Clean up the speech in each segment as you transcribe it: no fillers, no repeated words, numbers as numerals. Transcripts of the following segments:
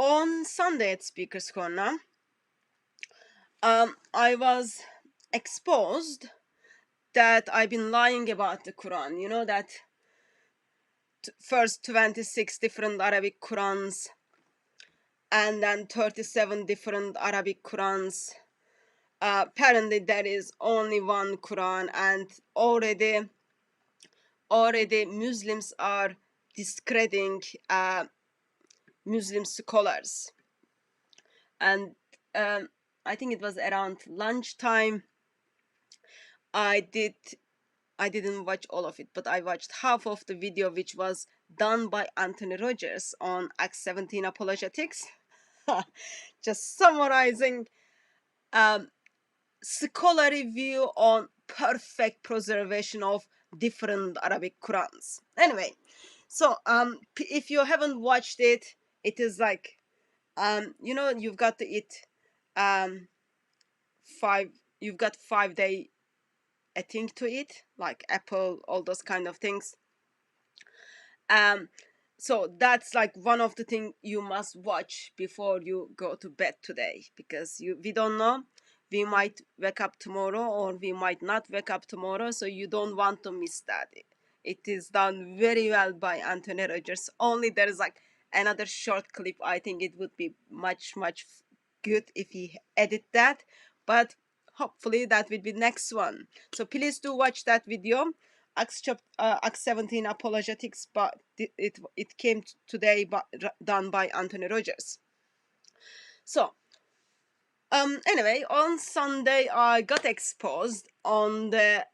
on Sunday at Speaker's Corner, I was exposed that I've been lying about the Quran. You know that first 26 different Arabic Qurans and then 37 different Arabic Qurans. Apparently there is only one Quran, and already Muslims are discrediting Muslim scholars. And I think it was around lunchtime. I didn't watch all of it, but I watched half of the video, which was done by Anthony Rogers on Acts 17 Apologetics. Just summarizing scholarly view on perfect preservation of different Arabic Qurans. Anyway, so if you haven't watched it, it is like you know, you've got to eat you've got 5 day a thing to eat, like apple, all those kind of things. So that's like one of the things you must watch before you go to bed today, because we don't know, we might wake up tomorrow or we might not wake up tomorrow, so you don't want to miss that. It is done very well by Anthony Rogers. Only there is like another short clip. I think it would be much good if he edit that, but hopefully that will be next one. So please do watch that video, Acts 17 Apologetics, but it came today, done by Anthony Rogers. So anyway, on Sunday I got exposed on the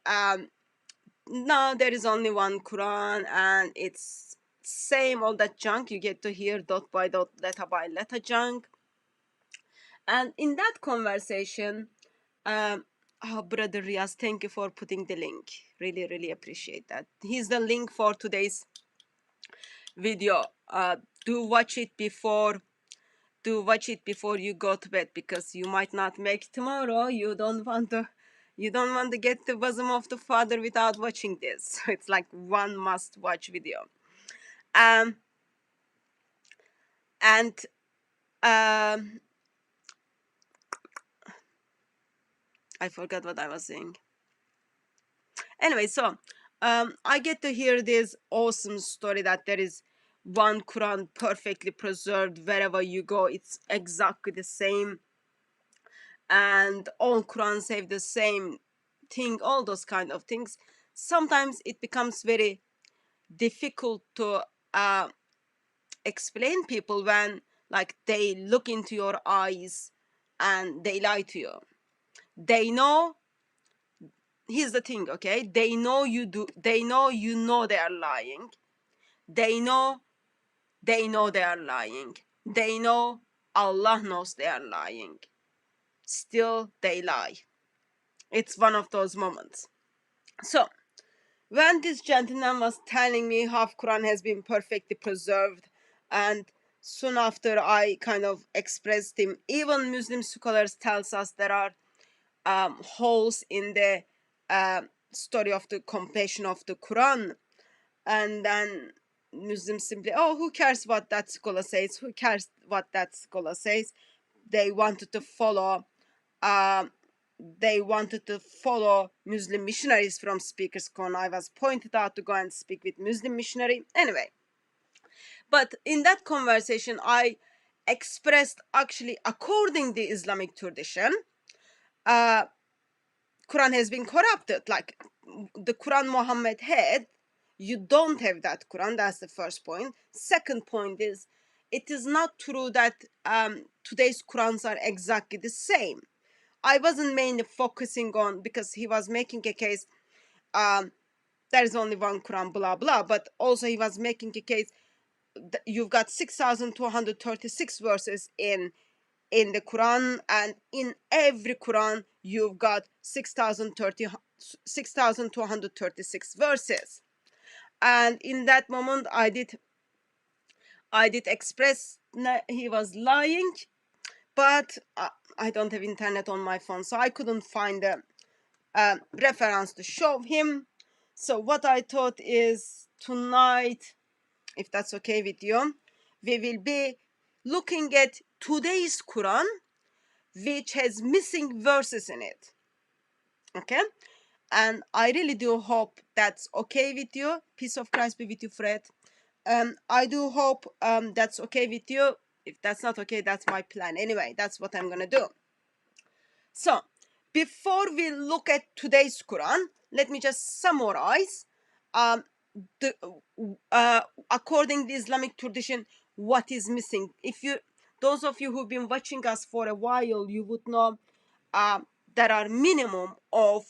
now there is only one Quran, and it's same all that junk you get to hear, dot by dot, letter by letter junk. And in that conversation, brother Riaz, thank you for putting the link. Really appreciate that. Here's the link for today's video. Do watch it before you go to bed, because you might not make it tomorrow. You don't want to get the bosom of the Father without watching this. So it's like one must watch video. I forgot what I was saying. Anyway, so I get to hear this awesome story that there is one Quran perfectly preserved wherever you go. It's exactly the same, and all Qurans have the same thing, all those kind of things. Sometimes it becomes very difficult to explain people when like they look into your eyes and they lie to you. They know, here's the thing, okay? They know you know they are lying. They know they are lying. They know Allah knows they are lying. Still they lie. It's one of those moments. So when this gentleman was telling me half Quran has been perfectly preserved, and soon after I kind of expressed him, even Muslim scholars tells us there are holes in the story of the completion of the Quran, and then Muslims simply, oh, who cares what that scholar says? Who cares what that scholar says? They wanted to follow Muslim missionaries from Speaker's Corner. I was pointed out to go and speak with Muslim missionary. Anyway, but in that conversation, I expressed, actually, according to the Islamic tradition, Quran has been corrupted. Like the Quran Muhammad had, you don't have that Quran. That's the first point. Second point is, it is not true that today's Qurans are exactly the same. I wasn't mainly focusing on, because he was making a case, there is only one Quran, blah blah, but also he was making a case that you've got 6,236 verses in the Quran, and in every Quran you've got 6,236 verses. And in that moment I did express he was lying, but I don't have internet on my phone, so I couldn't find a reference to show him. So what I thought is, tonight, if that's okay with you, we will be looking at today's Quran, which has missing verses in it. Okay, and I really do hope that's okay with you. Peace of Christ be with you, Fred. I do hope that's okay with you. If that's not okay, that's my plan. Anyway, that's what I'm gonna do. So before we look at today's Quran, let me just summarize the according to Islamic tradition, what is missing. If you, those of you who've been watching us for a while, you would know there are minimum of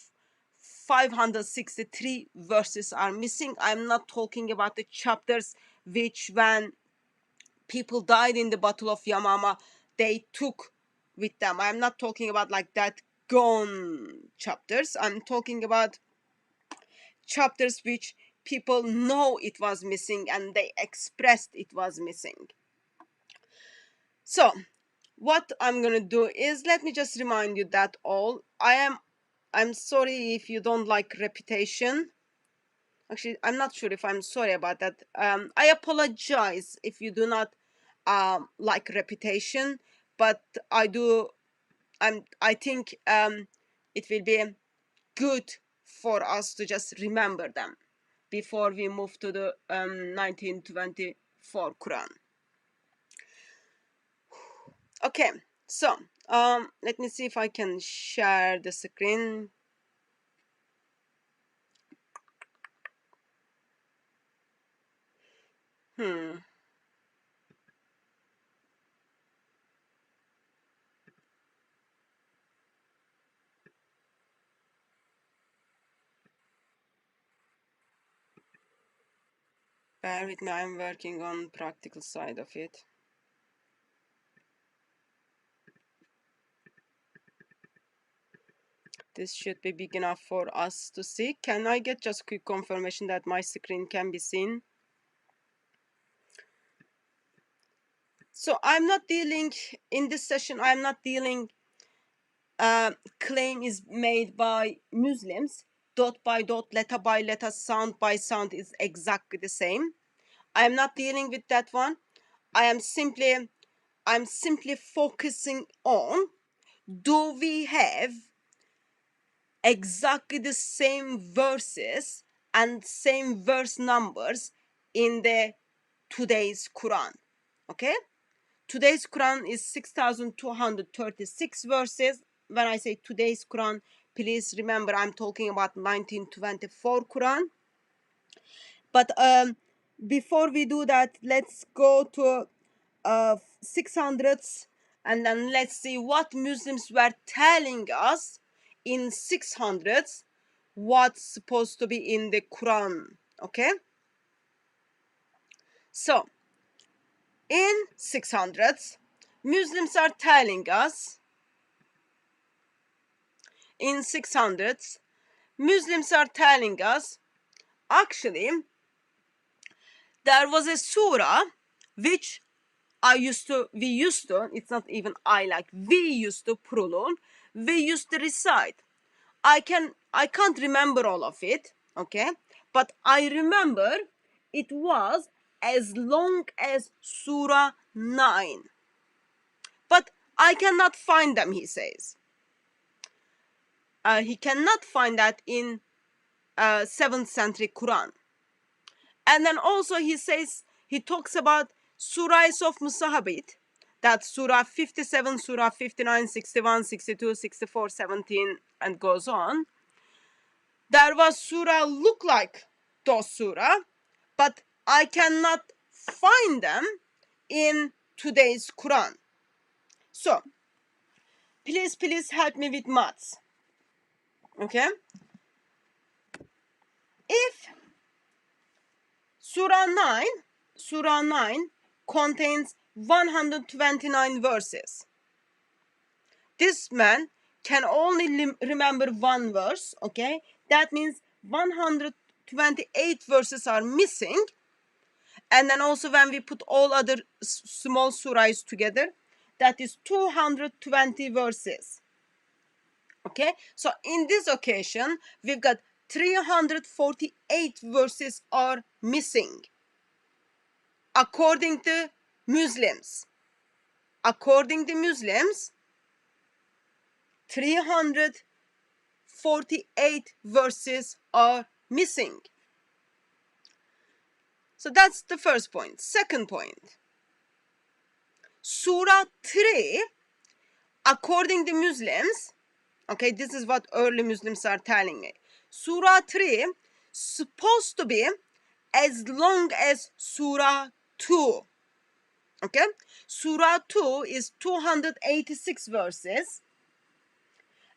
563 verses are missing. I'm not talking about the chapters which, when people died in the Battle of Yamama, they took with them. I'm not talking about like that gone chapters. I'm talking about chapters which people know it was missing and they expressed it was missing. So what I'm gonna do is, let me just remind you that all I'm sorry if you don't like repetition. Actually, I'm not sure if I'm sorry about that. I apologize if you do not like repetition, but I think it will be good for us to just remember them before we move to the 1924 Quran. Okay, so let me see if I can share the screen. Bear with me, I'm working on practical side of it. This should be big enough for us to see. Can I get just quick confirmation that my screen can be seen? So I'm not dealing, in this session, I'm not dealing, claim is made by Muslims, dot by dot, letter by letter, sound by sound is exactly the same. I am not dealing with that one. I'm simply focusing on, do we have exactly the same verses and same verse numbers in the today's Quran? Okay, today's Quran is 6,236 verses. When I say today's Quran, please remember I'm talking about 1924 Quran. But before we do that, let's go to 600s, and then let's see what Muslims were telling us in 600s, what's supposed to be in the Quran. Okay, so in 600s, Muslims are telling us, in 600s, Muslims are telling us, actually, there was a surah which we used to, it's not even I, like we used to prolong, we used to recite. I can't remember all of it, okay? But I remember it was as long as Surah 9. But I cannot find them, he says. He cannot find that in 7th century Quran. And then also he says, he talks about surahs of Musahabit, that Surah 57, Surah 59, 61, 62, 64, 17, and goes on. There was surah look like those surah, but I cannot find them in today's Quran. So, please help me with maths. Okay? If Surah 9 contains 129 verses, this man can only remember one verse, okay? That means 128 verses are missing. And then also when we put all other small surahs together, that is 220 verses. Okay, so in this occasion, we've got 348 verses are missing, according to Muslims. according to Muslims, 348 verses are missing. So that's the first point. Second point, Surah 3, according to Muslims, okay, this is what early Muslims are telling me. Surah 3 supposed to be as long as Surah 2. Okay, Surah 2 is 286 verses,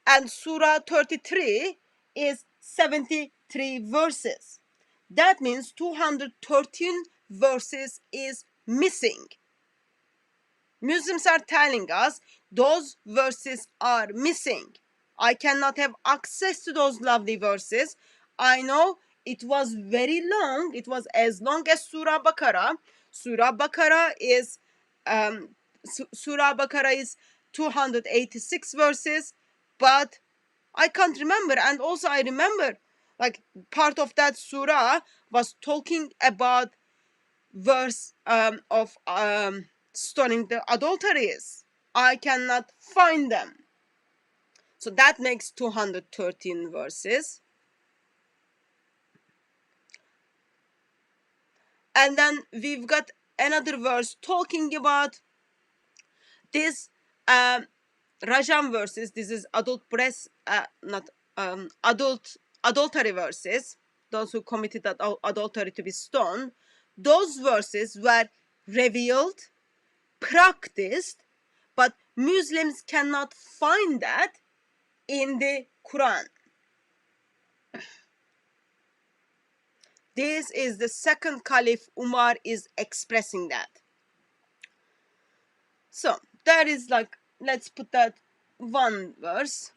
and Surah 33 is 73 verses. That means 213 verses is missing. Muslims are telling us those verses are missing. I cannot have access to those lovely verses. I know it was very long. It was as long as Surah Baqarah. Surah Baqarah is Surah Baqarah is 286 verses, but I can't remember. And also I remember like part of that surah was talking about verse of stoning the adulteries. I cannot find them. So that makes 213 verses. And then we've got another verse talking about this Rajam verses. This is adultery verses. Those who committed adultery to be stoned. Those verses were revealed, practiced, but Muslims cannot find that in the Quran. This is the second Caliph Umar is expressing that. So that is like, let's put that one verse.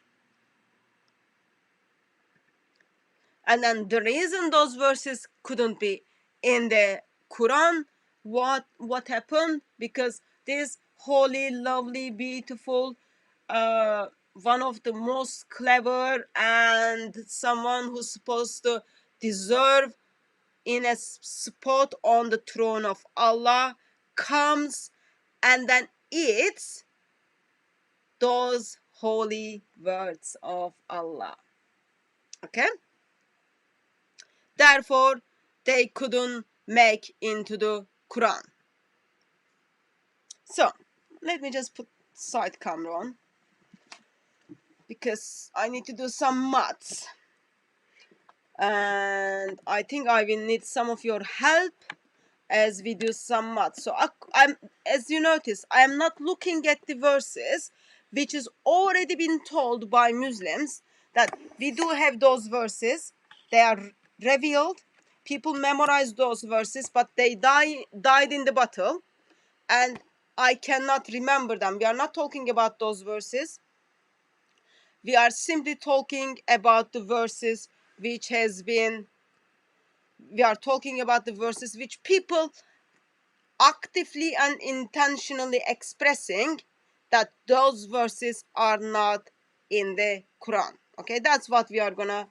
And then the reason those verses couldn't be in the Quran, what happened? Because this holy, lovely, beautiful, one of the most clever and someone who's supposed to deserve in a spot on the throne of Allah comes and then eats those holy words of Allah. Okay? Therefore, they couldn't make into the Quran. So, let me just put side camera on because I need to do some maths. And I think I will need some of your help as we do some maths. So, as you notice, I am not looking at the verses which is already been told by Muslims that we do have those verses. They are revealed. People memorize those verses, but they died in the battle, and I cannot remember them. We are not talking about those verses. We are simply talking about the verses which has been. We are talking about the verses which people actively and intentionally expressing that those verses are not in the Quran. Okay, that's what we are gonna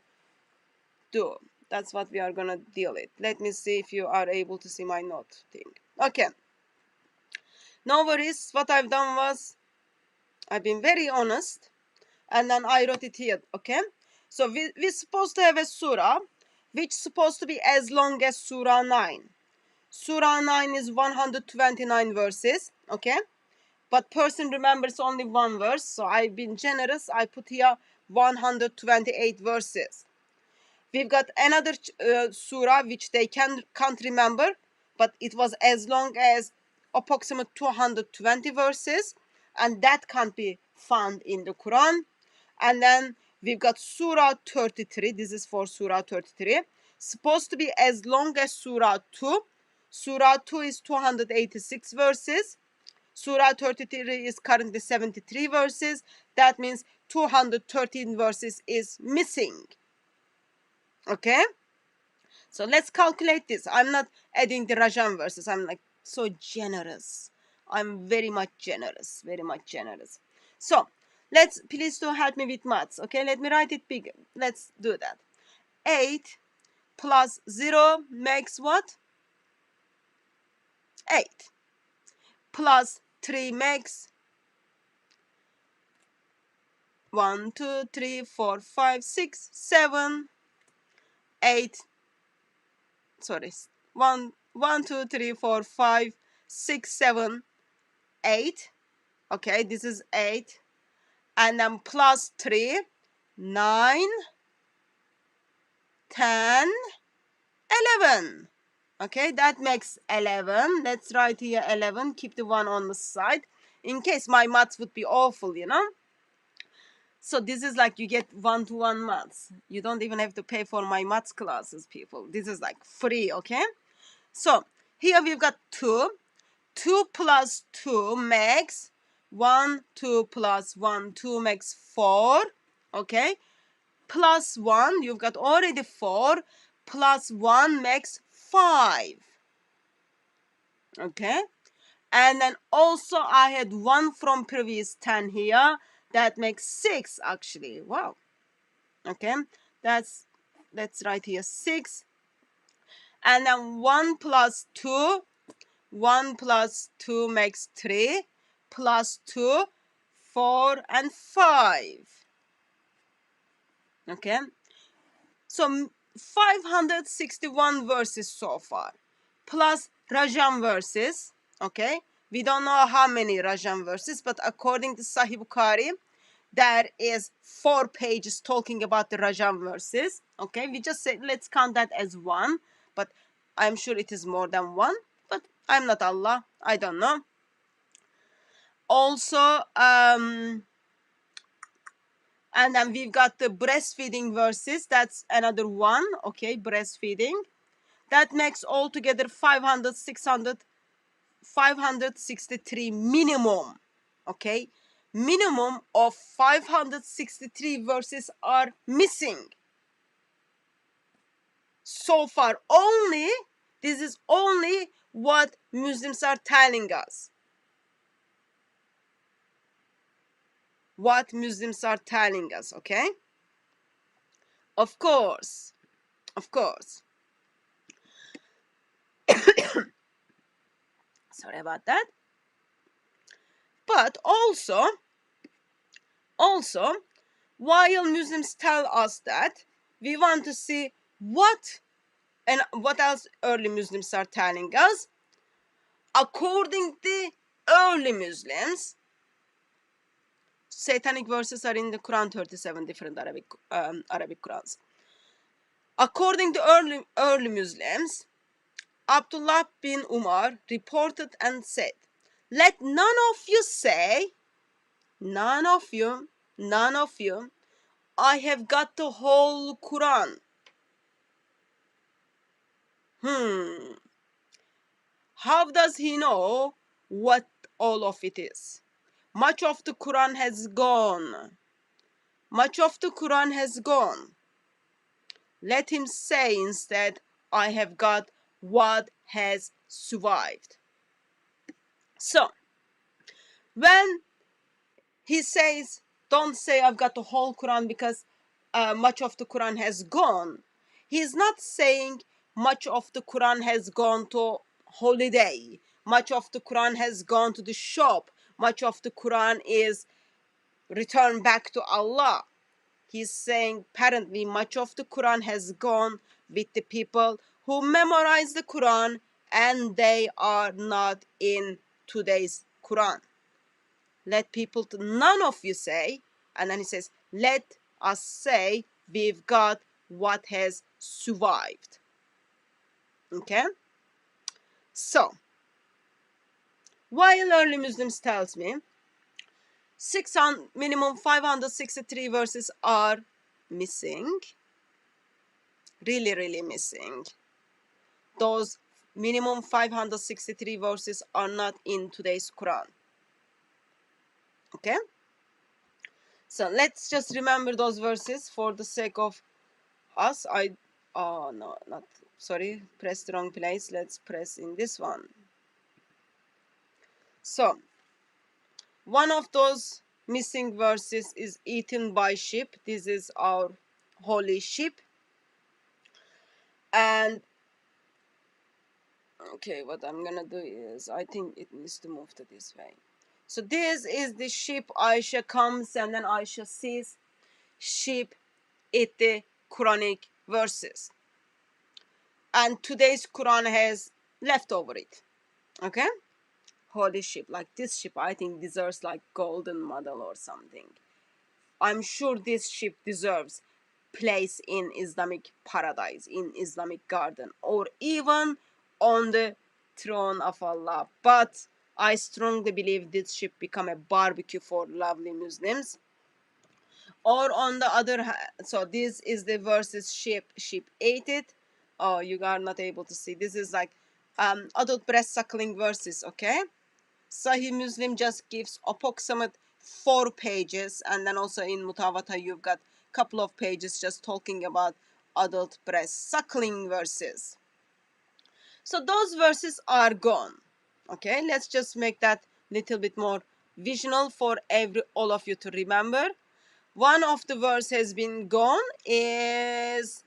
do. That's what we are gonna deal with. Let me see if you are able to see my note thing. Okay. No worries. What I've done was I've been very honest, and then I wrote it here. Okay. So we're supposed to have a surah which is supposed to be as long as Surah 9. Surah 9 is 129 verses. Okay. But person remembers only one verse, so I've been generous. I put here 128 verses. We've got another surah which they can't remember, but it was as long as approximately 220 verses, and that can't be found in the Quran. And then we've got Surah 33. This is for Surah 33. Supposed to be as long as Surah 2. Surah 2 is 286 verses. Surah 33 is currently 73 verses. That means 213 verses is missing. Okay? So let's calculate this. I'm not adding the Rajam verses. I'm like so generous. I'm very much generous. Very much generous. So please do help me with maths. Okay? Let me write it bigger. Let's do that. 8 plus 0 makes what? 8. Plus 3 makes 1, 2, 3, 4, 5, 6, 7, 8. Sorry, 1, 1, 2, 3, 4, 5, 6, 7, 8. Okay, this is 8. And then plus 3, 9, 10, 11. Okay, that makes 11. Let's write here 11. Keep the 1 on the side in case my maths would be awful, you know. So this is like you get 1-to-1 maths. You don't even have to pay for my maths classes, people. This is like free, okay? So here we've got 2. 2 plus 2 makes 1. 2 plus 1, 2 makes 4. Okay? Plus 1, you've got already 4. Plus 1 makes 5. Okay? And then also I had 1 from previous 10 here. That makes 6 actually. Wow. Okay? Let's write here 6. And then 1 plus 2. 1 plus 2 makes 3. Plus 2, 4, and 5. Okay? So 561 verses so far. Plus Rajan verses. Okay? We don't know how many Rajan verses, but according to Sahih Bukhari, there is 4 pages talking about the Rajan verses. Okay? We just say, let's count that as 1. But I'm sure it is more than 1. But I'm not Allah. I don't know. Also, and then we've got the breastfeeding verses. That's another 1. Okay, breastfeeding. That makes altogether 500, 600, 563 minimum. Okay, minimum of 563 verses are missing. So far, this is only what Muslims are telling us. What Muslims are telling us, okay? Of course. Sorry about that. But also, while Muslims tell us that, we want to see what else early Muslims are telling us. According to early Muslims, satanic verses are in the Quran, 37 different Arabic Qurans. According to early Muslims, Abdullah bin Umar reported and said, "Let none of you say, none of you, I have got the whole Quran." How does he know what all of it is? Much of the Quran has gone. Let him say instead, I have got what has survived. So, when he says, don't say I've got the whole Quran because much of the Quran has gone, he's not saying much of the Quran has gone to holiday, much of the Quran has gone to the shop, much of the Quran is returned back to Allah. He's saying apparently much of the Quran has gone with the people who memorize the Quran and they are not in today's Quran. Let people, none of you say, and then he says, let us say we've got what has survived. Okay? So, while early Muslims tells me, minimum 563 verses are missing, really missing. Those minimum 563 verses are not in today's Quran. Okay? So let's just remember those verses for the sake of us. Press the wrong place. Let's press in this one. So, one of those missing verses is eaten by sheep. This is our holy sheep. And, okay, what I'm gonna do is, I think it needs to move to this way. So this is the sheep. Aisha comes and then Aisha sees sheep eat the Quranic verses. And today's Quran has leftover it. Okay? Holy sheep. Like this sheep, I think deserves like golden medal or something. I'm sure this sheep deserves place in Islamic paradise, in Islamic garden, or even on the throne of Allah. But I strongly believe this sheep become a barbecue for lovely Muslims. Or on the other hand, so this is the verses sheep ate it. Oh, you are not able to see. This is like adult breast suckling verses, okay? Sahih Muslim just gives approximate 4 pages, and then also in Mutawata you've got a couple of pages just talking about adult breast suckling verses. So those verses are gone. Okay, let's just make that little bit more visual for all of you to remember. One of the verse has been gone is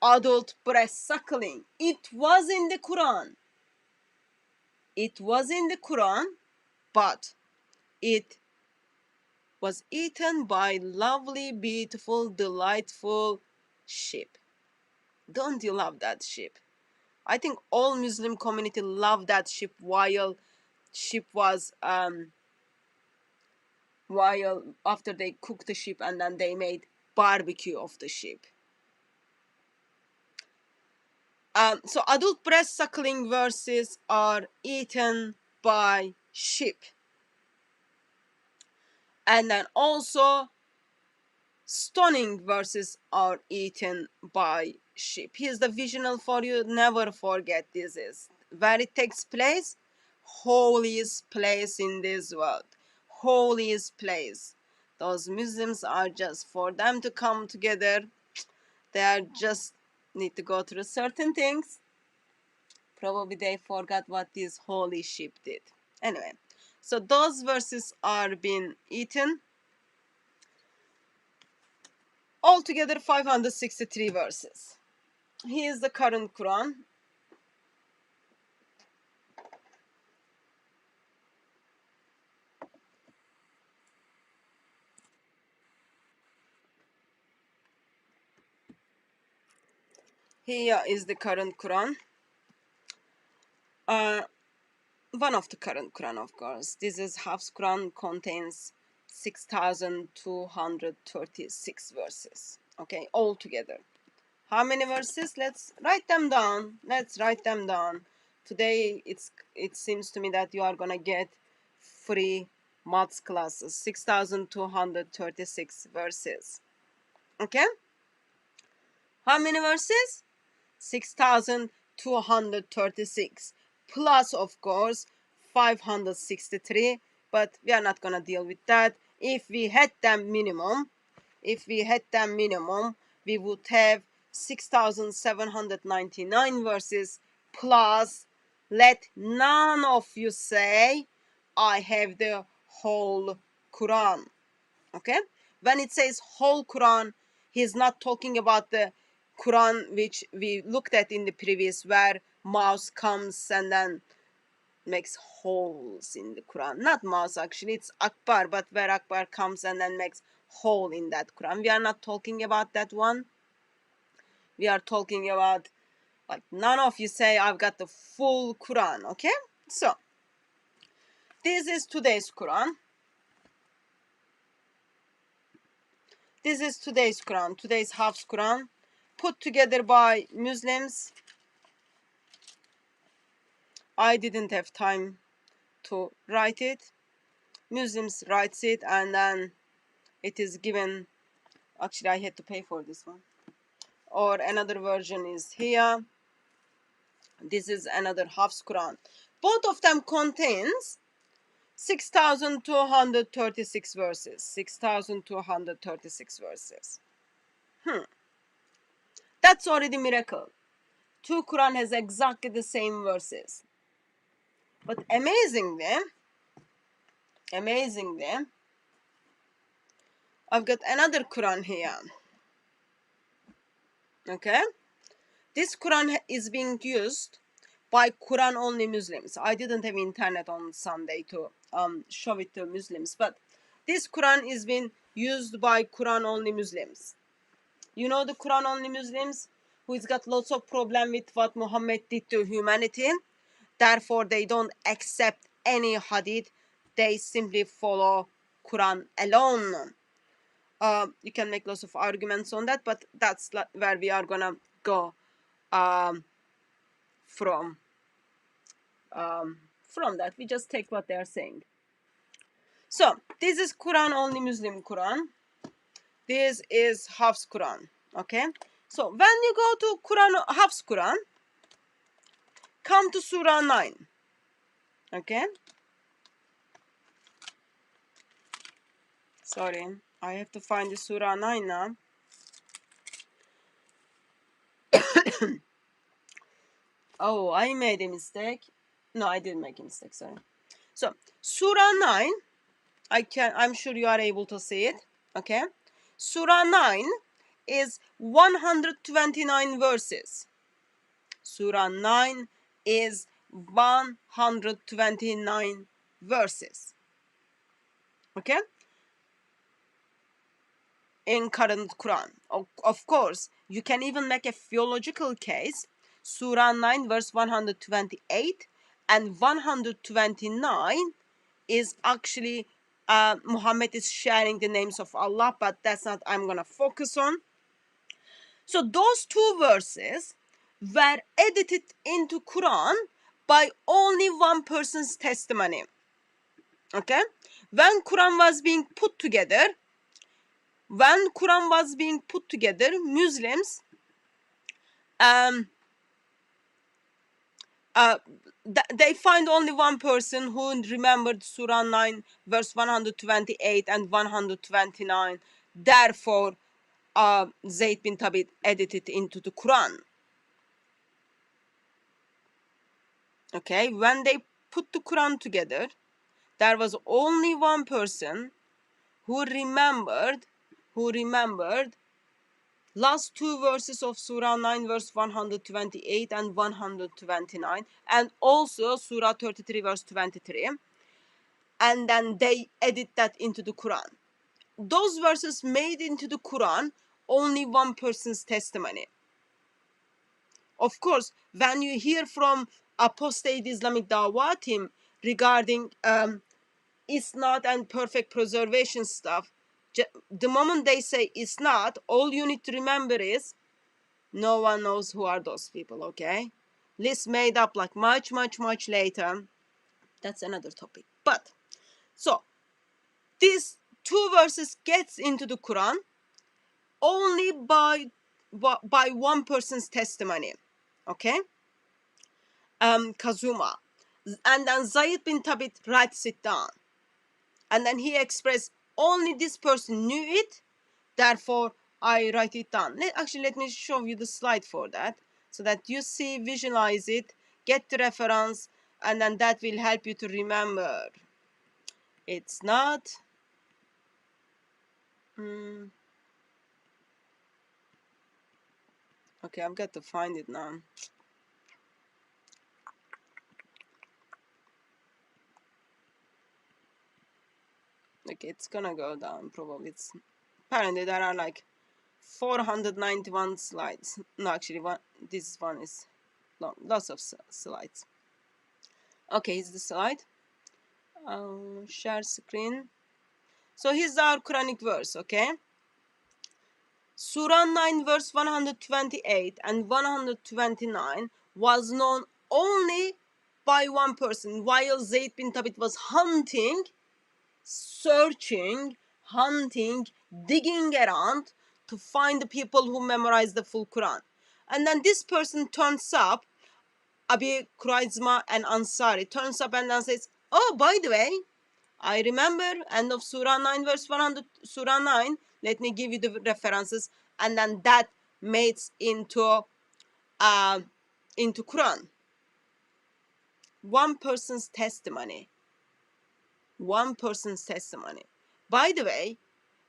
adult breast suckling. It was in the Quran. It was in the Quran, but it was eaten by lovely, beautiful, delightful sheep. Don't you love that sheep? I think all Muslim community love that sheep while sheep was while after they cooked the sheep and then they made barbecue of the sheep. So adult breast suckling verses are eaten by sheep. And then also stoning verses are eaten by sheep. Here's the visual for you. Never forget this is where it takes place. Holiest place in this world. Holiest place. Those Muslims are just for them to come together. They are just need to go through certain things. Probably they forgot what this holy sheep did. Anyway, so those verses are being eaten. Altogether 563 verses. Here is the current Quran. Here is the current Quran. One of the current Quran, of course. This is Hafs Quran, contains 6,236 verses. Okay, all together. How many verses? Let's write them down. Let's write them down. Today, it seems to me that you are gonna get free maths classes. 6,236 verses. Okay? How many verses? 6,236 plus, of course, 563, but we are not gonna deal with that. If we had them minimum, we would have 6,799 verses plus. Let none of you say I have the whole Quran. Okay, when it says whole Quran, he's not talking about the Quran which we looked at in the previous, where mouse comes and then makes holes in the Quran. Not mouse, actually, it's Akbar, but where Akbar comes and then makes hole in that Quran. We are not talking about that one. We are talking about, like, none of you say I've got the full Quran. Okay, so this is today's Quran. This is today's Quran, today's Hafs Quran, put together by Muslims. I didn't have time to write it. Muslims writes it and then it is given. Actually, I had to pay for this one. Or another version is here. This is another Hafs Quran. Both of them contains 6,236 verses. 6,236 verses. That's already miracle. Two Quran has exactly the same verses. But amazingly, I've got another Quran here. Okay? This Quran is being used by Quran only Muslims. I didn't have internet on Sunday to show it to Muslims, but this Quran is being used by Quran only Muslims. You know the Quran only Muslims who's got lots of problem with what Muhammad did to humanity. Therefore, they don't accept any hadith. They simply follow Quran alone. You can make lots of arguments on that, but that's where we are gonna go from that. We just take what they are saying. So this is Quran only Muslim Quran. This is Hafs Quran. Okay. So when you go to Quran Hafs Quran, come to Surah 9. Okay. Sorry, I have to find the Surah 9 now. Oh, I made a mistake. No, I didn't make a mistake, sorry. So, Surah 9, I'm sure you are able to see it, okay? Surah 9 is 129 verses. Surah 9 is 129 verses. Okay? In current Quran. Of course, you can even make a theological case. Surah 9 verse 128 and 129 is actually Muhammad is sharing the names of Allah, but that's not I'm gonna focus on. So those two verses were edited into Quran by only one person's testimony. Okay? When Quran was being put together, Muslims they find only one person who remembered Surah 9 verse 128 and 129. Therefore, Zayd bin Thabit edited into the Quran. Okay, when they put the Quran together, there was only one person who remembered last two verses of Surah 9 verse 128 and 129, and also Surah 33 verse 23, and then they edit that into the Quran. Those verses made into the Quran only one person's testimony. Of course, when you hear from apostate Islamic Dawah team regarding isnad and perfect preservation stuff, the moment they say isnad, all you need to remember is no one knows who are those people, okay? List made up like much later. That's another topic. But, so, these two verses gets into the Quran only by one person's testimony, okay? Kazuma. And then Zayd bin Thabit writes it down. And then he expressed, only this person knew it, therefore I write it down. Let me show you the slide for that, so that you see, visualize it, get the reference, and then that will help you to remember. It's not... Okay, I've got to find it now. Okay, it's gonna go down probably. Apparently there are like 491 slides. No, actually, this one is long. Lots of slides. Okay, here's the slide. Share screen. So here's our Quranic verse, okay? Surah 9 verse 128 and 129 was known only by one person while Zayd bin Thabit was hunting, searching, digging around to find the people who memorized the full Quran. And then this person turns up, Abi Khuraizma and Ansari turns up and then says, oh, by the way, I remember end of Surah 9 verse 100, Surah 9, let me give you the references, and then that makes into Quran. One person's testimony. By the way,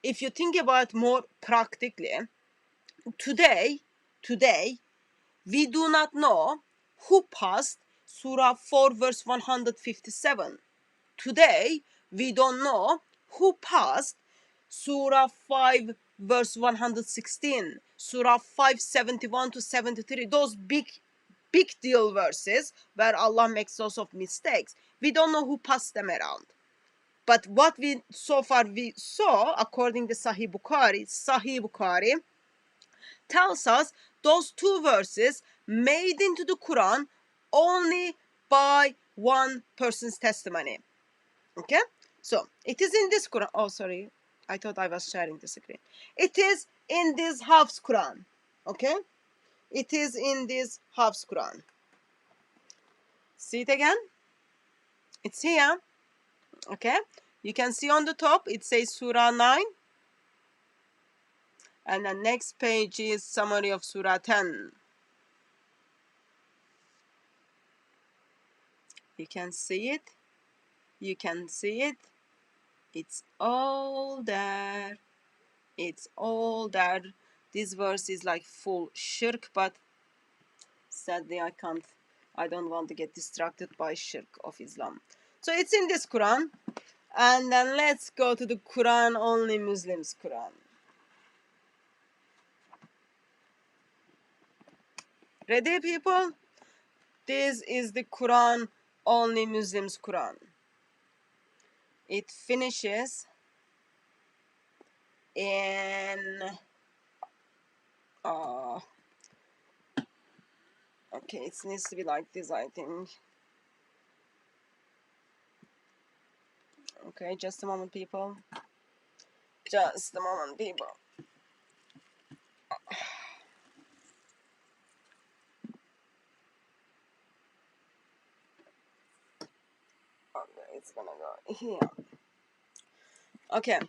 if you think about more practically, today we do not know who passed Surah 4 verse 157. Today we don't know who passed Surah 5 verse 116, Surah 571 to 73, those big deal verses where Allah makes lots of mistakes. We don't know who passed them around. But what we so far we saw, according to Sahih Bukhari tells us those two verses made into the Quran only by one person's testimony. Okay, so it is in this Quran. Oh, sorry, I thought I was sharing the screen. It is in this Hafs Quran. Okay, it is in this Hafs Quran. See it again? It's here. Okay, you can see on the top it says Surah 9, and the next page is summary of Surah 10. You can see it. You can see it. It's all there. It's all there. This verse is like full shirk, but sadly I don't want to get distracted by shirk of Islam. So it's in this Quran. And then let's go to the Quran only Muslims Quran. Ready, people? This is the Quran only Muslims Quran. It finishes in okay, it needs to be like this, I think. Okay, just a moment, people. Just a moment, people. Okay, it's gonna go here. Okay,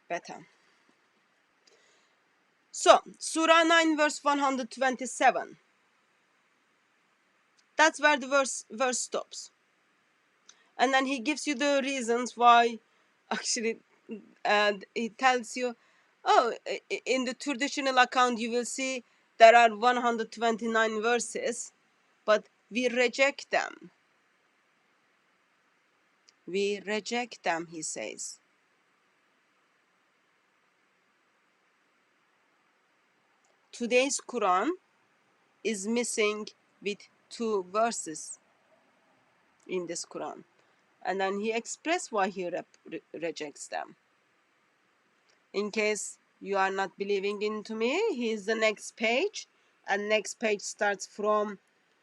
better. So, Surah 9 verse 127. That's where the verse stops. And then he gives you the reasons why, actually, and he tells you, oh, in the traditional account you will see there are 129 verses, but we reject them. We reject them, he says. Today's Quran is missing with 2 verses in this Quran. And then he expressed why he rejects them. In case you are not believing into me, here's the next page. And next page starts from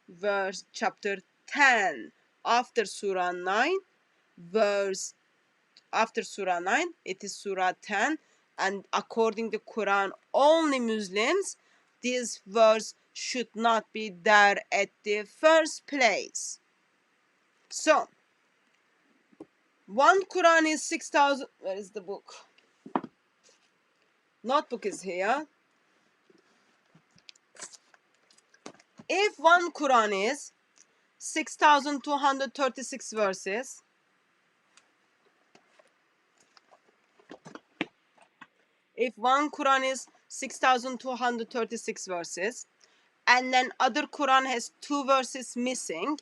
verse chapter 10. After Surah 9, after Surah 9, it is Surah 10. And according to Quran, only Muslims, this verse should not be there at the first place. So, one Quran is 6,000. Where is the book? Notebook is here. If one Quran is 6,236 verses, if one Quran is 6,236 verses, and then other Quran has 2 verses missing,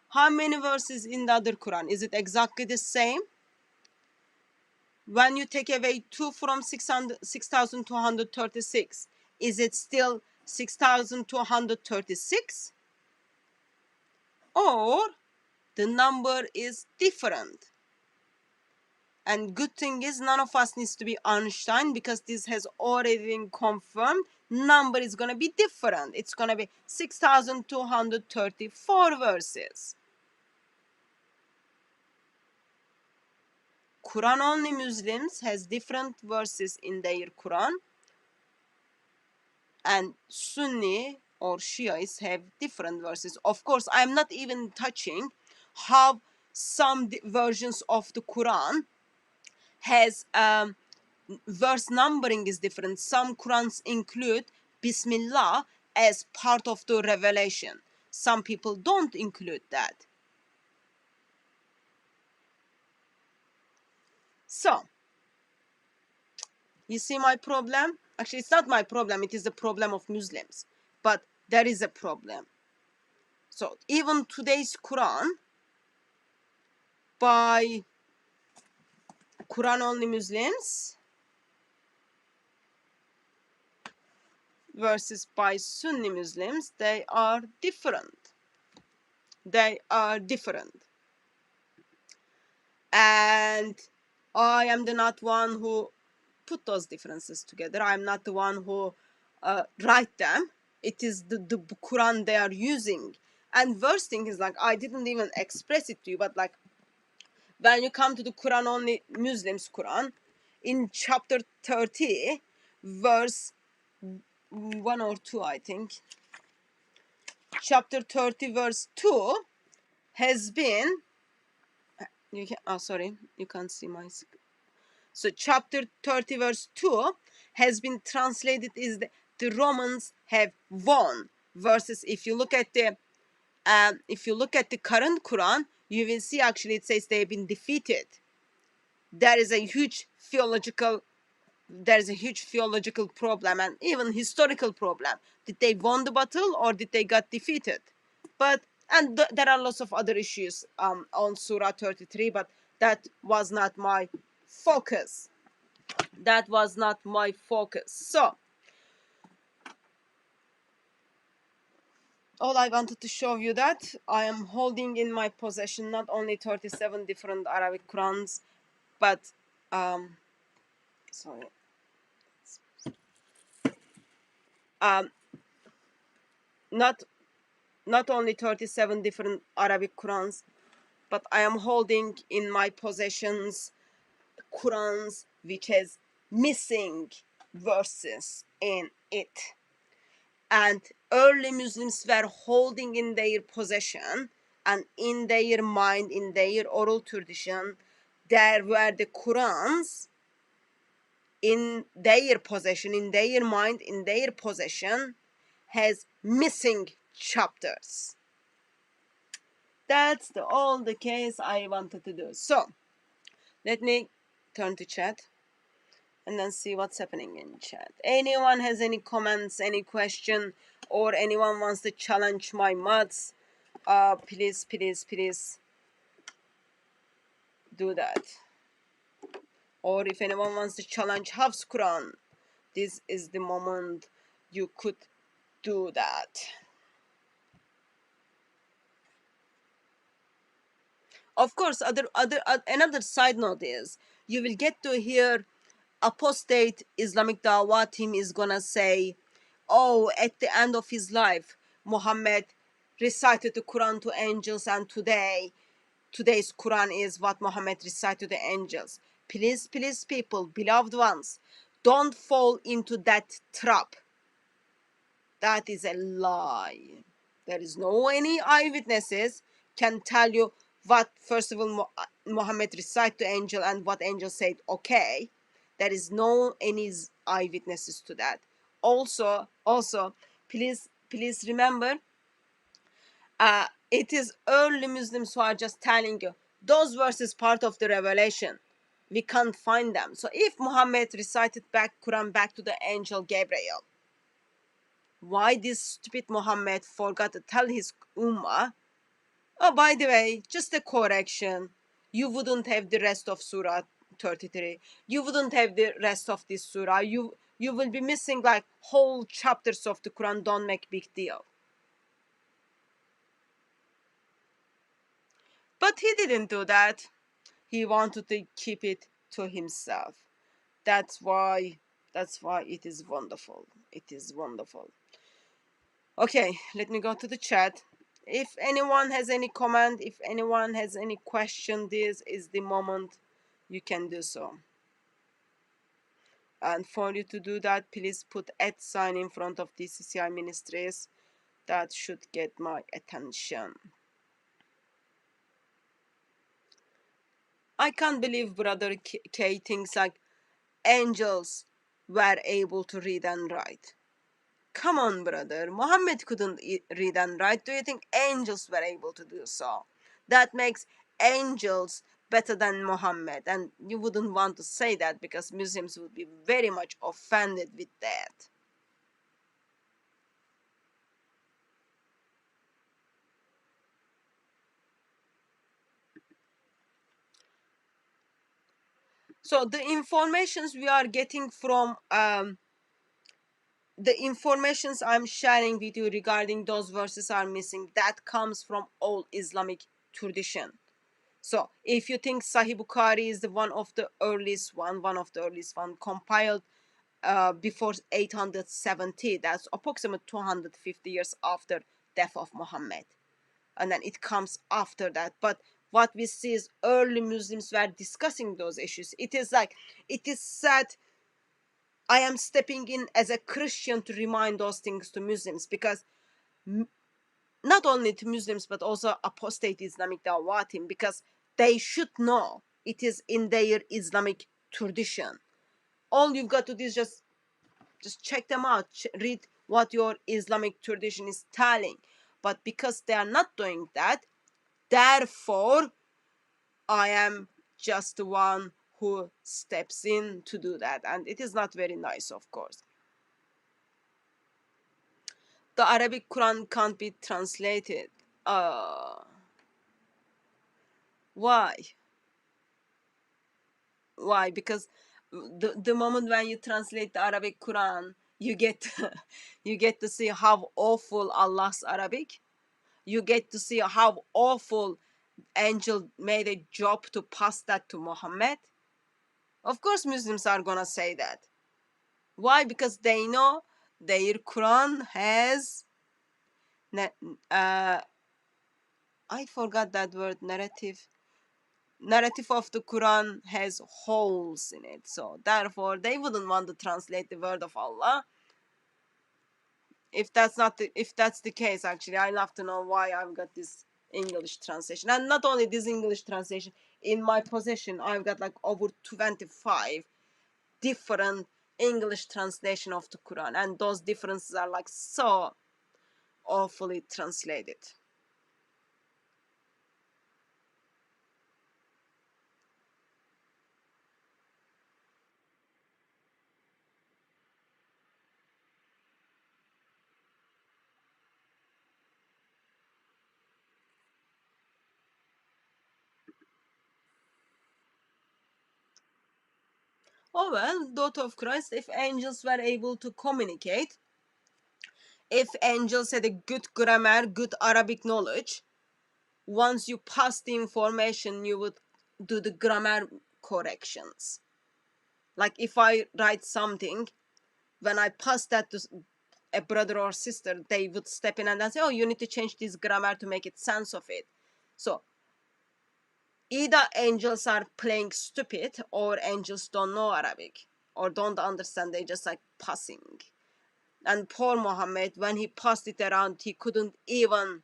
how many verses in the other Quran? Is it exactly the same? When you take away 2 from 6,236, is it still 6,236? Or the number is different? And good thing is none of us needs to be Einstein, because this has already been confirmed. Number is going to be different. It's going to be 6,234 verses. Quran only Muslims has different verses in their Quran, and Sunni or Shiites have different verses. Of course, I'm not even touching how some versions of the Quran has verse numbering is different. Some Qurans include Bismillah as part of the revelation. Some people don't include that. So, you see my problem? Actually, it's not my problem. It is the problem of Muslims. But there is a problem. So even today's Quran by Quran only Muslims versus by Sunni Muslims, they are different. They are different. And I am the not one who put those differences together. I'm not the one who write them. It is the Quran they are using. And worst thing is, like, I didn't even express it to you, but like when you come to the Quran only Muslims Quran, in chapter 30, verse 1 or 2, I think. Chapter 30, verse 2 has been, you can, oh, sorry, you can't see my screen. So chapter 30 verse 2 has been translated is the Romans have won, versus if you look at the current Quran, you will see actually it says they have been defeated. There is a huge theological problem and even historical problem. Did they won the battle or did they got defeated? But and there are lots of other issues on Surah 33, but that was not my focus. That was not my focus. So all I wanted to show you that I am holding in my possession not only 37 different Arabic Qurans, but sorry, not only 37 different Arabic Qurans, but I am holding in my possessions Qurans which has missing verses in it. And early Muslims were holding in their possession and in their mind, in their oral tradition, there were the Qurans in their possession, in their mind, in their possession, has missing chapters. That's all the case I wanted to do. So let me turn to chat and then see what's happening in chat. Anyone has any comments, any question, or anyone wants to challenge my maths, please do that. Or if anyone wants to challenge Hafs Quran, this is the moment you could do that. Of course, another side note is you will get to hear apostate Islamic Dawah team is gonna say, oh, at the end of his life, Muhammad recited the Quran to angels, and today's Quran is what Muhammad recited to the angels. Please, people, beloved ones, don't fall into that trap. That is a lie. There is no any eyewitnesses can tell you what, first of all, Muhammad recited to angel and what angel said, okay. There is no any eyewitnesses to that. Also, please remember, it is early Muslims who are just telling you those verses part of the revelation. We can't find them. So if Muhammad recited back Quran back to the angel Gabriel, why this stupid Muhammad forgot to tell his ummah, oh, by the way, just a correction, you wouldn't have the rest of Surah 33. You wouldn't have the rest of this surah. You will be missing like whole chapters of the Quran. Don't make big deal. But he didn't do that. He wanted to keep it to himself. That's why it is wonderful. It is wonderful. Okay, let me go to the chat. If anyone has any comment, if anyone has any question, this is the moment you can do so. And for you to do that, please put @ in front of DCCI Ministries. That should get my attention. I can't believe Brother K thinks like angels were able to read and write. Come on, brother. Muhammad couldn't read and write. Do you think angels were able to do so? That makes angels better than Muhammad. And you wouldn't want to say that because Muslims would be very much offended with that. So the informations we are getting from the informations I'm sharing with you regarding those verses are missing, that comes from all Islamic tradition. So if you think Sahih Bukhari is the one of the earliest one compiled before 870, that's approximately 250 years after death of Muhammad, and then it comes after that. But what we see is early Muslims were discussing those issues. It is like, it is said, I am stepping in as a Christian to remind those things to Muslims, because not only to Muslims but also apostate Islamic Dawatim, because they should know it is in their Islamic tradition. All you've got to do is just check them out, read what your Islamic tradition is telling. But because they are not doing that, therefore I am just the one who steps in to do that, and it is not very nice, of course. The Arabic Quran can't be translated. Why? Why? Because the moment when you translate the Arabic Quran, you get you get to see how awful Allah's Arabic. You get to see how awful angel made a job to pass that to Muhammad. Of course, Muslims are gonna say that. Why? Because they know their Quran has I forgot that word, narrative of the Quran has holes in it. So therefore they wouldn't want to translate the word of Allah. If that's the case, actually, I love to know why I've got this English translation. And not only this English translation, in my possession I've got like over 25 different English translation of the Quran, and those differences are like so awfully translated. Oh well, daughter of Christ, if angels were able to communicate, if angels had a good grammar, good Arabic knowledge, once you pass the information, you would do the grammar corrections. Like if I write something, when I pass that to a brother or sister, they would step in and then say, oh, you need to change this grammar to make it sense of it. So either angels are playing stupid, or angels don't know Arabic or don't understand, they just like passing. And poor Muhammad, when he passed it around, he couldn't even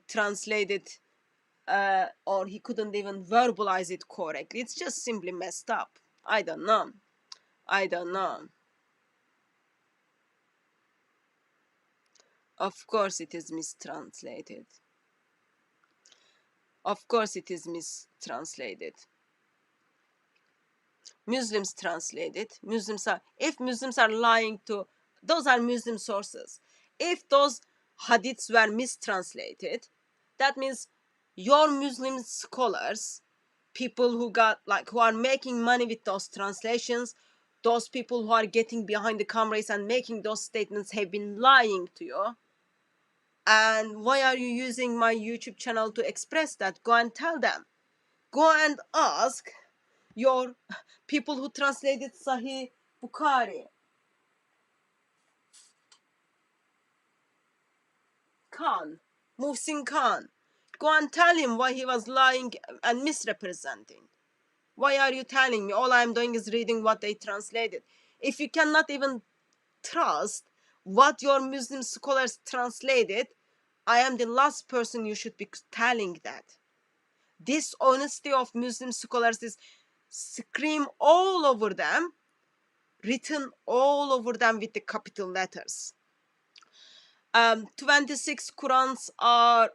translate it, or he couldn't even verbalize it correctly. It's just simply messed up. I don't know. Of course it is mistranslated. Of course it is mistranslated. Muslims translate it. If Muslims are lying to, those are Muslim sources. If those hadiths were mistranslated, that means your Muslim scholars, people who are making money with those translations, those people who are getting behind the cameras and making those statements, have been lying to you. And why are you using my YouTube channel to express that? Go and tell them. Go and ask your people who translated Sahih Bukhari. Khan, Muhsin Khan. Go and tell him why he was lying and misrepresenting. Why are you telling me? All I'm doing is reading what they translated. If you cannot even trust what your Muslim scholars translated, I am the last person you should be telling that. This honesty of Muslim scholars is scream all over them, written all over them with the capital letters. 26 Qurans are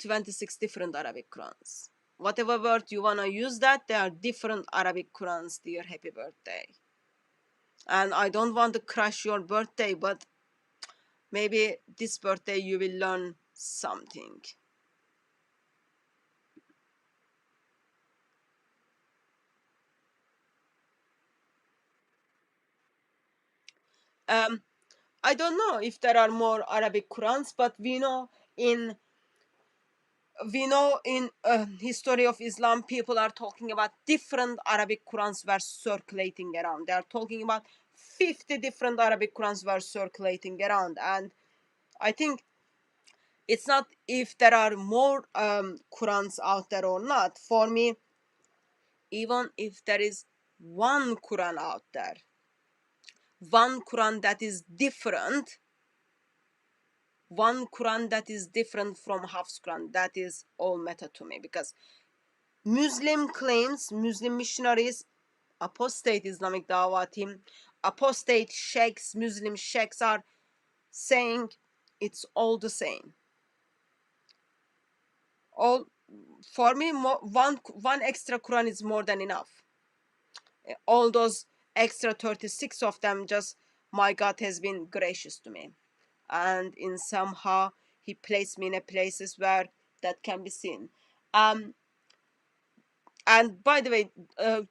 26 different Arabic Qurans. Whatever word you want to use that, they are different Arabic Qurans, dear happy birthday. And I don't want to crash your birthday, but maybe this birthday you will learn something. I don't know if there are more Arabic Qurans, but we know in history of Islam, people are talking about different Arabic Qurans were circulating around. They are talking about 50 different Arabic Qurans were circulating around, and I think it's not if there are more Qurans out there or not. For me, even if there is one Quran out there, one Quran that is different, one Quran that is different from Hafs Quran, that is all matter to me, because Muslim claims, Muslim missionaries, apostate Islamic Dawah team, apostate sheikhs, Muslim sheikhs are saying it's all the same. All for me, one extra Quran is more than enough. All those extra 36 of them, just my God has been gracious to me, and in somehow he placed me in a places where that can be seen. And by the way,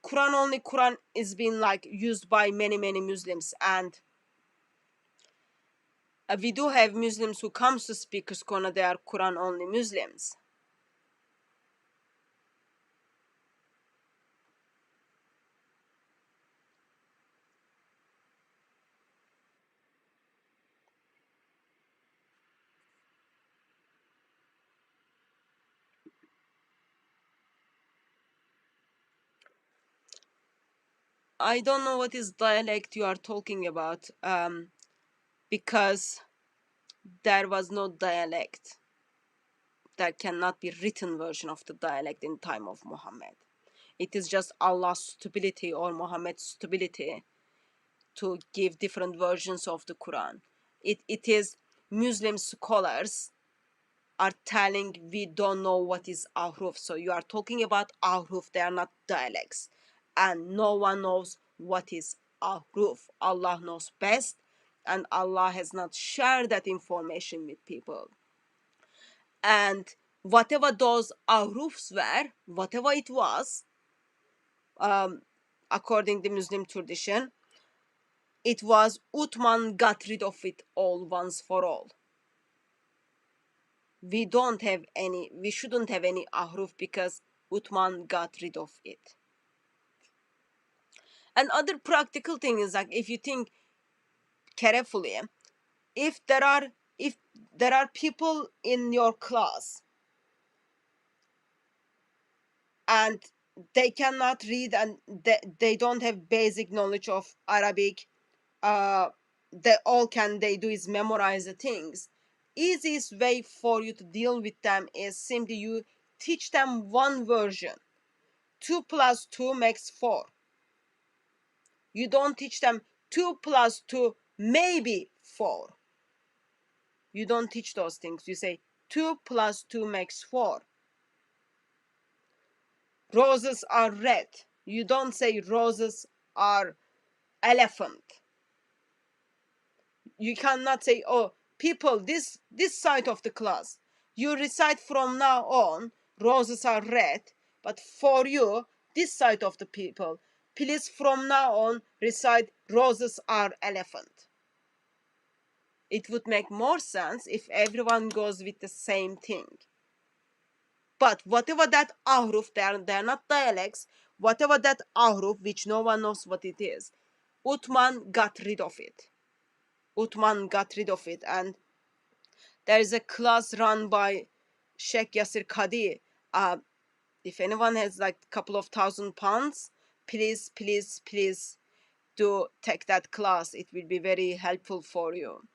Quran is being like used by many Muslims, and we do have Muslims who comes to Speakers Corner. They are Quran only Muslims. I don't know what is dialect you are talking about, because there was no dialect. There cannot be written version of the dialect in time of Muhammad. It is just Allah's stability or Muhammad's stability to give different versions of the Quran. It is Muslim scholars are telling we don't know what is ahruf. So you are talking about ahruf, they are not dialects. And no one knows what is ahruf. Allah knows best, and Allah has not shared that information with people. And whatever those ahrufs were, whatever it was, according to Muslim tradition, it was Uthman got rid of it all once for all. We shouldn't have any ahruf because Uthman got rid of it. And other practical thing is, like, if you think carefully, if there are people in your class and they cannot read and they don't have basic knowledge of Arabic, they do is memorize the things. Easiest way for you to deal with them is simply you teach them one version. 2 plus 2 makes 4. You don't teach them 2 plus 2 maybe 4. You don't teach those things. You say 2 plus 2 makes 4. Roses are red. You don't say roses are elephant. You cannot say, oh, people, this side of the class, you recite from now on, roses are red, but for you, this side of the people, please from now on recite roses are elephant. It would make more sense if everyone goes with the same thing. But whatever that ahruf, they're not dialects, whatever that ahruf, which no one knows what it is, Uthman got rid of it. Uthman got rid of it, and there is a class run by Sheikh Yasir Qadi. If anyone has like a couple of £1,000, please do take that class. It will be very helpful for you.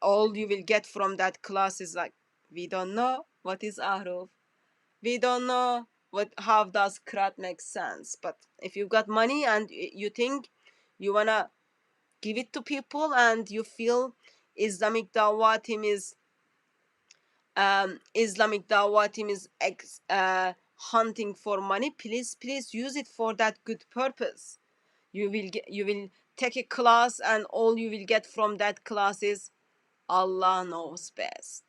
All you will get from that class is like, we don't know what is ahruf. We don't know how does qiraat make sense. But if you've got money and you think you wanna give it to people and you feel Islamic Dawah team is hunting for money, please use it for that good purpose. You will take a class and all you will get from that class is Allah knows best.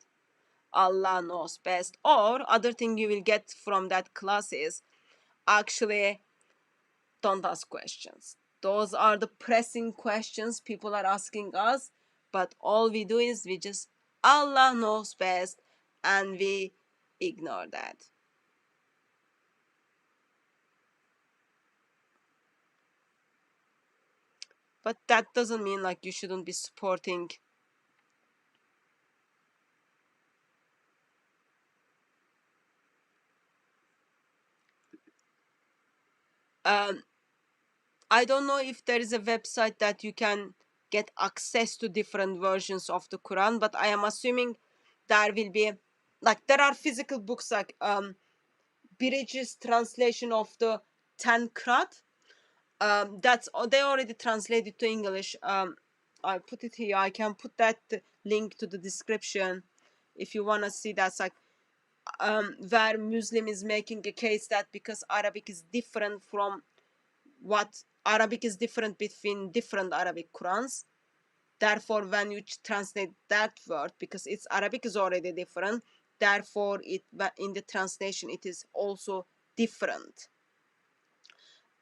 Allah knows best. Or other thing you will get from that class is actually don't ask questions. Those are the pressing questions people are asking us, but all we do is we just, Allah knows best, and we ignore that. But that doesn't mean like you shouldn't be supporting I don't know if there is a website that you can get access to different versions of the Quran, but I am assuming there will be, like, there are physical books like Bridges translation of the 10 Qur'an. That's, they already translated to English. I put it here. I can put that link to the description if you want to see. That's like where Muslim is making a case that because Arabic is different from what Arabic is different between different Arabic Qurans. Therefore, when you translate that word, because its Arabic is already different, therefore it in the translation it is also different.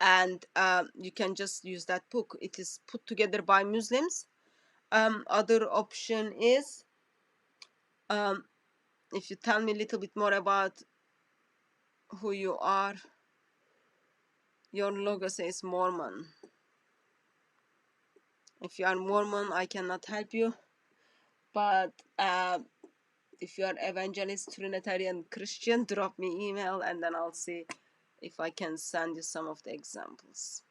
And you can just use that book. It is put together by Muslims. Other option is, if you tell me a little bit more about who you are. Your logo says Mormon. If you are Mormon, I cannot help you. But if you are evangelist, Trinitarian, Christian, drop me email and then I'll see if I can send you some of the examples.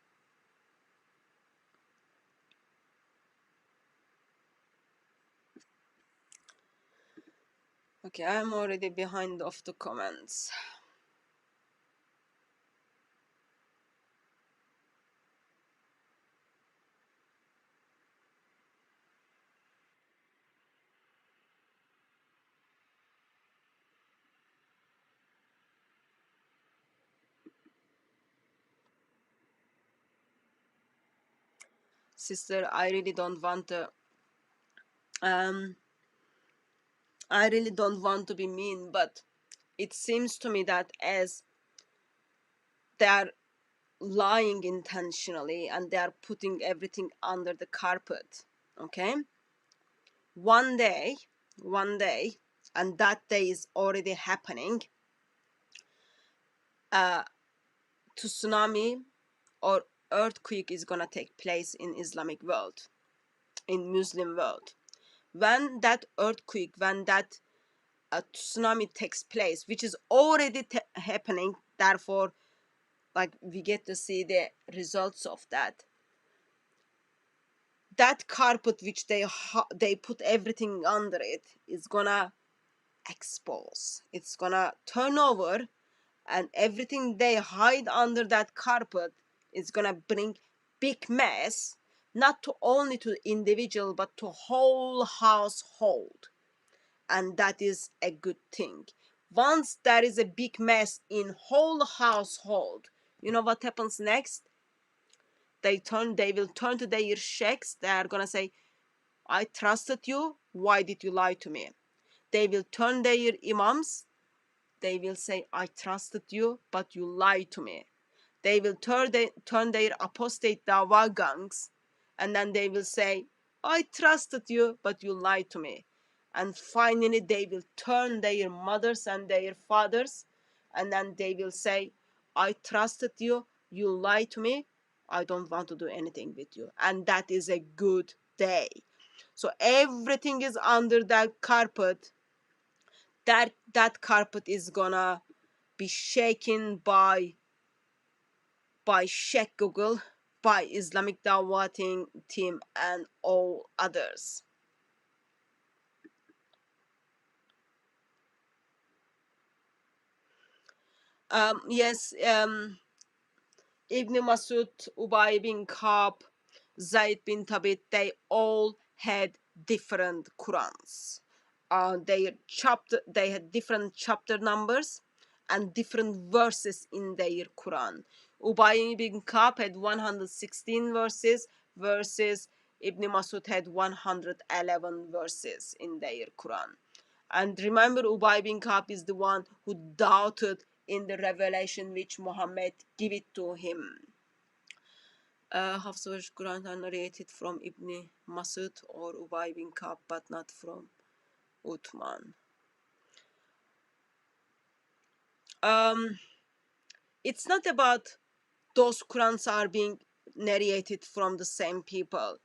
Okay, I'm already behind of the comments. Sister, I really don't want to be mean, but it seems to me that as they are lying intentionally and they are putting everything under the carpet, okay? One day, and that day is already happening, tsunami or earthquake is gonna take place in Islamic world, in Muslim world. When that earthquake, when that tsunami takes place, which is already happening, therefore, like, we get to see the results of that. That carpet which they put everything under it is gonna expose. It's gonna turn over, and everything they hide under that carpet is gonna bring big mess, not to only to the individual but to whole household. And that is a good thing. Once there is a big mess in whole household, you know what happens next? They will turn to their sheikhs. They are gonna say, I trusted you, why did you lie to me? They will turn their imams. They will say, I trusted you, but you lied to me. They will turn their apostate dawa gangs, and then they will say, I trusted you, but you lied to me. And finally, they will turn their mothers and their fathers, and then they will say, I trusted you, you lied to me, I don't want to do anything with you. And that is a good day. So everything is under that carpet. That carpet is gonna be shaken by Sheikh Google, by Islamic Dawah team, and all others. Yes, Ibn Masud, Ubay bin Ka'b, Zayd bin Thabit, they all had different Qurans. They had different chapter numbers and different verses in their Quran. Ubay bin Ka'b had 116 verses Ibn Masud had 111 verses in their Quran. And remember, Ubay bin Ka'b is the one who doubted in the revelation which Muhammad gave it to him. Hafs ve Quran are narrated from Ibn Masud or Ubay bin Ka'b, but not from Uthman. It's not about those Qurans are being narrated from the same people.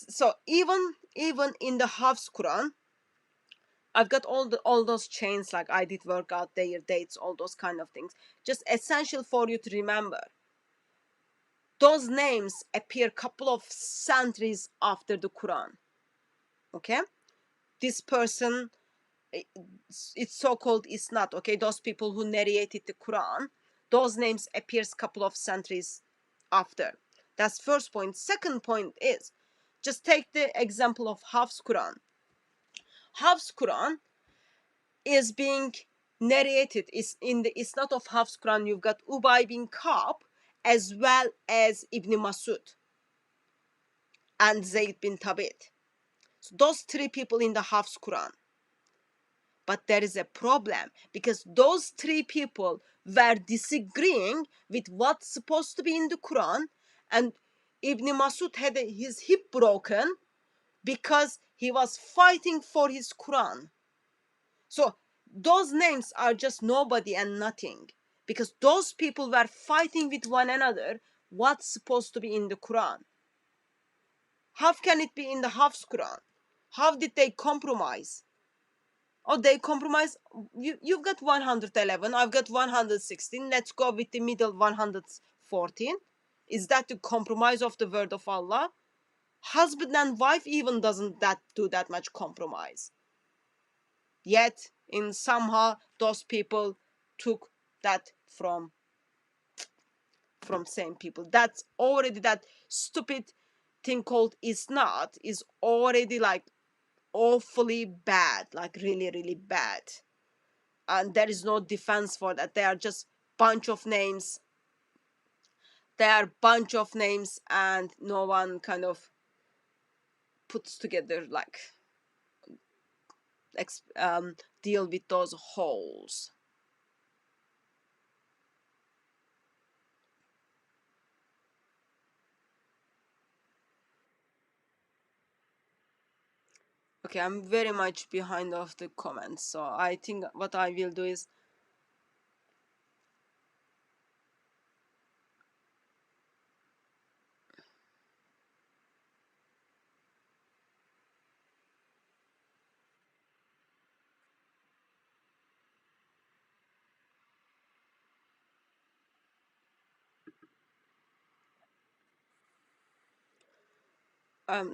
So even in the Hafs Quran, I've got all those chains, like I did work out their dates, all those kind of things. Just essential for you to remember. Those names appear couple of centuries after the Quran. Okay? This person, it's so-called isnad, okay? Those people who narrated the Quran, those names appears couple of centuries after. That's first point. Second point is, just take the example of Hafs Quran. Hafs Quran is being narrated, is in the isnad of Hafs Quran, you've got Ubay bin Ka'b as well as Ibn Masud and Zayd bin Thabit. So those three people in the Hafs Quran. But there is a problem, because those three people were disagreeing with what's supposed to be in the Quran, and Ibn Masud had his hip broken because he was fighting for his Quran. So those names are just nobody and nothing, because those people were fighting with one another what's supposed to be in the Quran. How can it be in the Hafs Quran? How did they compromise? Oh, they compromise. You've got 111, I've got 116. Let's go with the middle 114. Is that the compromise of the word of Allah? Husband and wife even doesn't do that much compromise. Yet, in somehow, those people took that from same people. That's already, that stupid thing called isnad is already like awfully bad, like really, really bad. And there is no defense for that. They are just bunch of names. They are bunch of names, and no one kind of puts together, like, deal with those holes. Okay, I'm very much behind of the comments, so I think what I will do is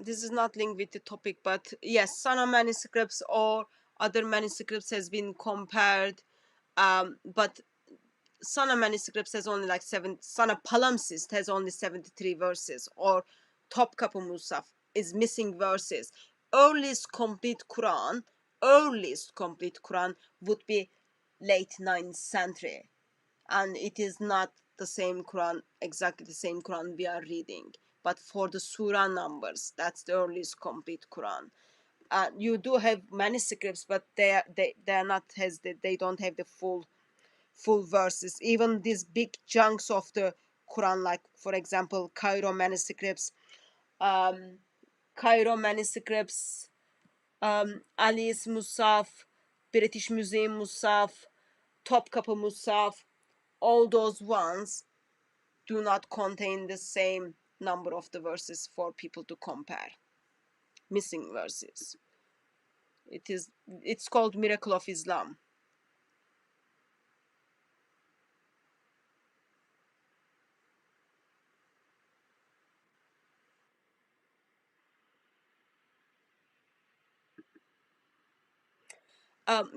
this is not linked with the topic, but yes, Sana manuscripts or other manuscripts has been compared, but Sana manuscripts has only like Sana palimpsest has only 73 verses, or Topkapı Musaf is missing verses. Earliest complete Quran would be late 9th century, and it is not the same Quran, exactly the same Quran we are reading, but for the surah numbers, that's the earliest complete Quran. You do have manuscripts, but they are not, they don't have the full verses. Even these big chunks of the Quran, like for example Cairo manuscripts, Ali's Musaf, British Museum Musaf, Topkapı Musaf, all those ones do not contain the same number of the verses for people to compare. Missing verses. It's called Miracle of Islam.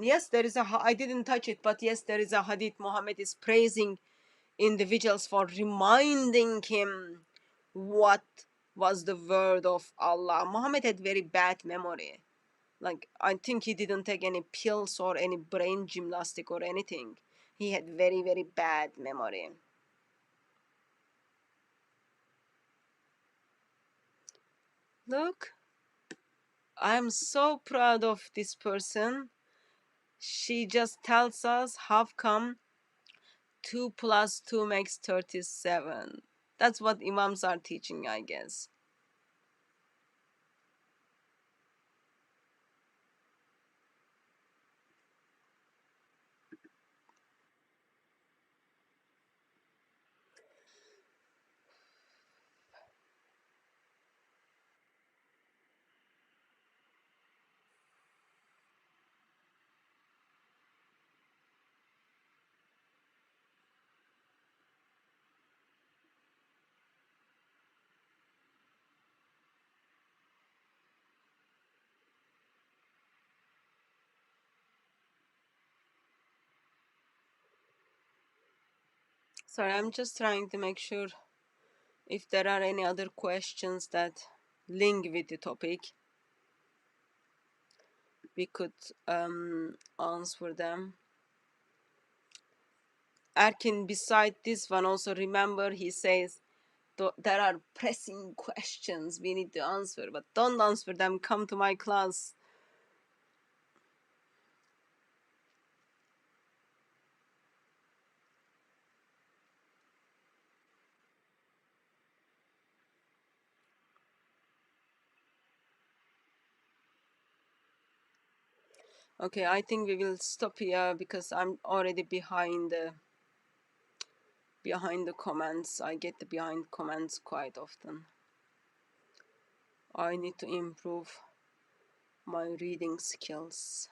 Yes, there is I didn't touch it, but yes, there is a hadith. Muhammad is praising individuals for reminding him what was the word of Allah. Muhammad had very bad memory. Like, I think he didn't take any pills or any brain gymnastic or anything. He had very, very bad memory. Look, I'm so proud of this person. She just tells us how come 2 plus 2 makes 37. That's what imams are teaching, I guess. Sorry, I'm just trying to make sure if there are any other questions that link with the topic, we could answer them. Erkin, beside this one, also remember he says there are pressing questions we need to answer, but don't answer them, come to my class. Okay, I think we will stop here because I'm already behind the comments. I get the behind comments quite often. I need to improve my reading skills.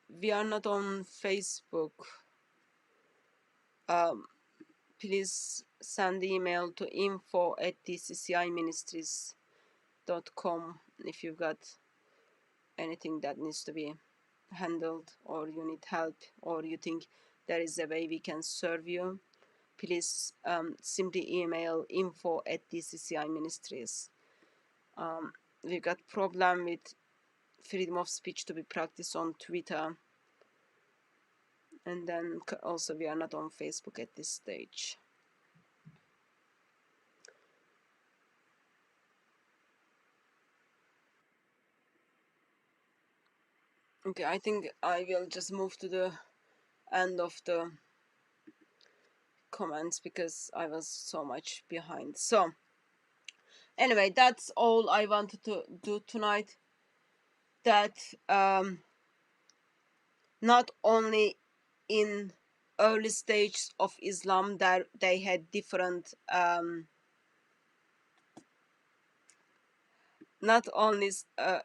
We are not on Facebook. Please send email to info@dcciministries.com if you've got anything that needs to be handled, or you need help, or you think there is a way we can serve you. Please simply email info@DCCI Ministries. We've got problem with freedom of speech to be practiced on Twitter, and then also we are not on Facebook at this stage. Okay, I think I will just move to the end of the comments because I was so much behind. So anyway, that's all I wanted to do tonight. That not only in early stages of Islam that they had different not only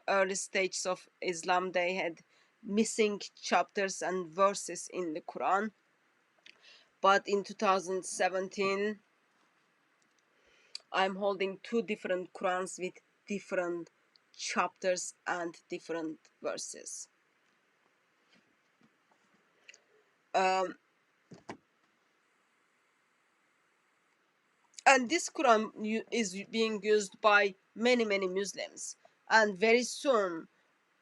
early stages of Islam they had missing chapters and verses in the Quran, but in 2017 I'm holding two different Qurans with different chapters and different verses. And this Quran is being used by many Muslims, and very soon,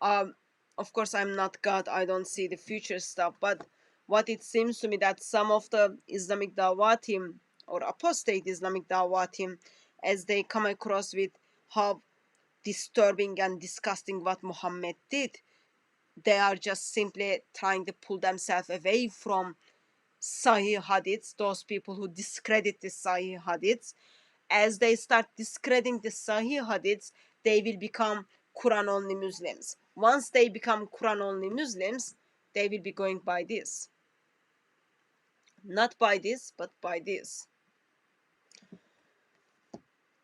of course I'm not God, I don't see the future stuff, but what it seems to me that some of the Islamic Dawah team or apostate Islamic Dawah team, as they come across with how disturbing and disgusting what Muhammad did, they are just simply trying to pull themselves away from Sahih Hadiths, those people who discredit the Sahih Hadiths. As they start discrediting the Sahih Hadiths, they will become Quran only Muslims. Once they become Quran only Muslims, they will be going by this. Not by this, but by this.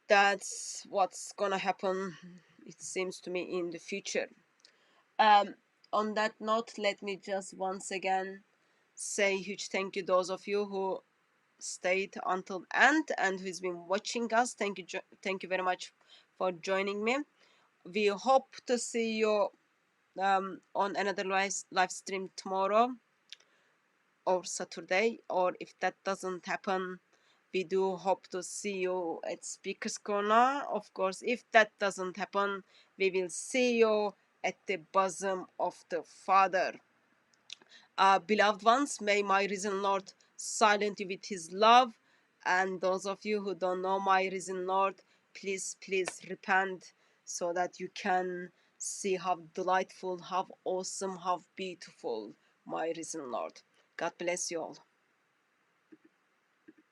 That's what's gonna happen, it seems to me, in the future. On that note, let me just once again say huge thank you those of you who stayed until the end and who's been watching us. Thank you very much for joining me. We hope to see you on another live stream tomorrow or Saturday, or if that doesn't happen, we do hope to see you at Speaker's Corner. Of course, if that doesn't happen, we will see you at the bosom of the Father. Beloved ones, may my risen Lord silence you with his love. And those of you who don't know my risen Lord, please repent so that you can see how delightful, how awesome, how beautiful my risen Lord. God bless you all.